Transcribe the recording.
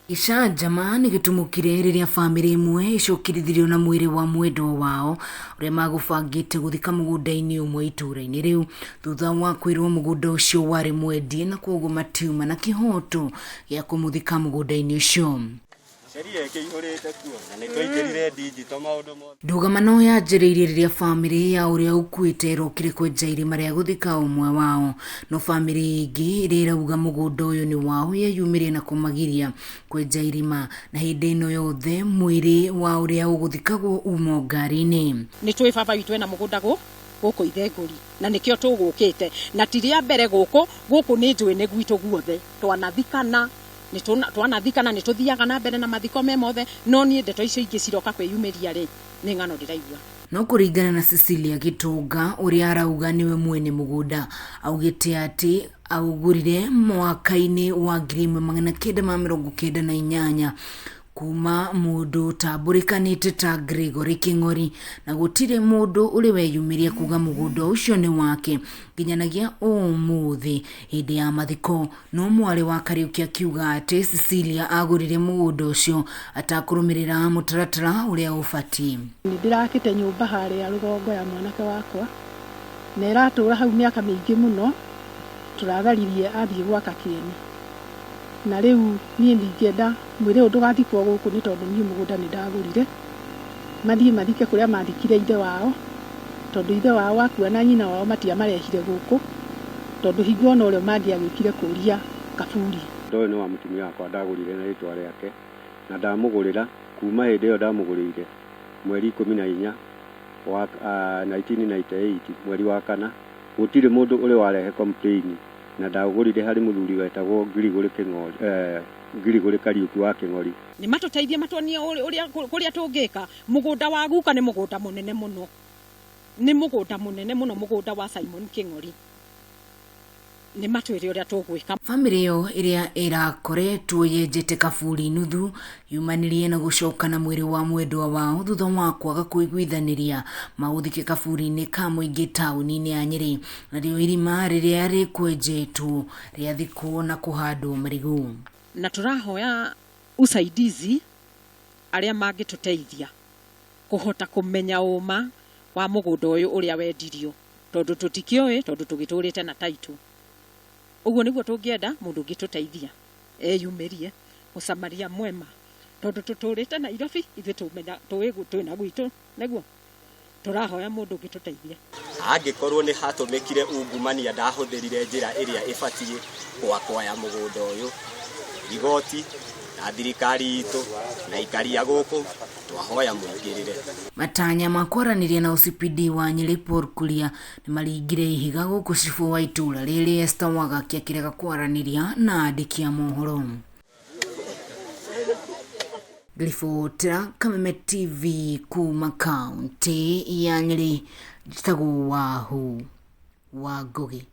Icanjama nĩ gĩtumũkire rĩrĩa bamĩrĩ imwe icokirithirio na mwĩrĩ wa mwendwa wao ũrĩa magũbangĩte gũthika mũgũnda-inĩ ũmwe itũũra-inĩ rĩu thutha wa kwĩrwo mũgũnda ũcio warĩ mwendie na koguo matiuma na kĩhoto gĩa kũmũthika mũgũnda-inĩ ũcio. Ndũgamano yanjĩrĩirie rĩrĩa bamĩrĩ ya ũrĩa ũkuĩte ĩrokire kwenja irima rĩa gũthika ũmwe wao, no bamĩrĩ ĩngĩ ĩrauga mũgũnda ũyũ nĩ wao yeyumĩria na kũmagiria kwenja irima, na hĩndĩ ĩno yothe mwĩrĩ wa ũrĩa ũgũthikagwo uma ngari-inĩ. Nĩ tũĩ baba witũ ena mũgũnda gũkũ Ithengũri na nĩkĩo tũgũkĩte, na ti rĩa mbere gũkũ nĩ njũĩ nĩ gwitũ guothe twanathikana twanathikana nĩ tũthiaga na mbere na mathiko me mothe, no niĩ ndeto icio ingĩ ciroka kwĩyumĩria rĩ nĩ ng'ano ndĩraigua. No kũringana na Cecilia Gĩtũnga ũrĩa arauga nĩwe mwene mũgũnda, augĩte atĩ augũrire mwaka-inĩ wa 1998 kuma mũndũ tambũrĩkanĩte ta Gregory Kĩng'ori, na gũtirĩ mũndũ ũrĩ weyumĩria kuga mũgũnda ũcio nĩ wake nginyanagia ũmũthĩ hĩndĩ ya mathiko. No mwarĩ wa Kariuki akiuga atĩ Cecilia agũrire mũgũnda ũcio atakũrũmĩrĩra mũtaratara ũrĩa ũbatiĩ. Nĩ ndĩrakĩte nyũmba harĩa rũgongo ya mwanake wakwa na ĩratũra hau mĩaka mĩingĩ mũno, tũragaririe athiĩ gwaka kĩeni, na rĩu niĩ ndingĩenda mwĩrĩ ũyũ ndũgathikwo gũkũ nĩ tondũ niĩ mũgũnda nĩ ndagũrire, mathiĩ mathike kũrĩa mathikire ithe wao, tondũ ithe wao akua na nyina wao matiamarehire gũkũ, tondũ hingo ona ũrĩa mangĩagĩkire kũria kaburi. Ũyũ nĩ wa mũtumia wakwa ndagũrire na rĩtwa rĩake, na ndamũgũrĩra kuma hĩndĩ ĩyo ndamũgũrĩire mweri 14 wa 1998 mweri wa kana, gũtirĩ mũndũ ũrĩ warehe complain, na ndagũrire harĩ mũthuri wetagwo Gregory Kariuki wa Kĩng'ori. Nĩ matũteithie matuonie kũrĩa tũngĩka. Mũgũnda wa guka nĩ mũgũnda mũnene mũno, nĩ mũgũnda mũnene mũno, mũgũnda wa Simon Kĩng'ori. Nĩ matwĩre ũrĩa tũgwĩka. Bamĩrĩ ĩyo ĩrĩa ĩrakoretwo yenjete kaburi nuthu yumanĩrie na gũcoka na mwĩrĩ wa mwendwa wao thutha wa kwaga kũiguithanĩria maũthike kaburi-inĩ ka mũingĩ taũni-inĩ ya Nyeri, narĩo irima rĩrĩa rĩkwenjetwo rĩathikwo na kũhandwo marigũ. Na tũrahoya usaidizi arĩa mangĩtũteithia kũhota kũmenya ũma wa mũgũnda ũyũ ũrĩa wendirio, tondũ tũtikĩoĩ, tondũ tũgĩtũrĩte na taitũ. Ũguo nĩguo tũngĩenda mũndũ ũngĩtũteithia eyumĩrie mũsamaria mwema, tondũ tũtũrĩte Nairobi ithuĩ tũmenya twĩna gwitũ, nĩguo tũrahoya mũndũ ũngĩtũteithia. Angĩkorwo nĩ hatũmĩkire ungumania ndahũthĩrire njĩra ĩrĩa ĩbatiĩ kwakwaya mũgũnda ũyũ, igoti na thirikari itũ na ikaria gũkũ twahoya mũingĩrĩre. Matanya ma kwaranĩria na OCPD wa Nyeri Paul Kuria nĩ maringire ihiga gũkũ cibũ wa itũũra rĩrĩ Esther Wagaki akĩrega kwaranĩria na andĩki a mohoro. Ngĩribotera Kameme TV kuma kaunti ya Nyeri, njĩtagwo Wahu wa Ngugi.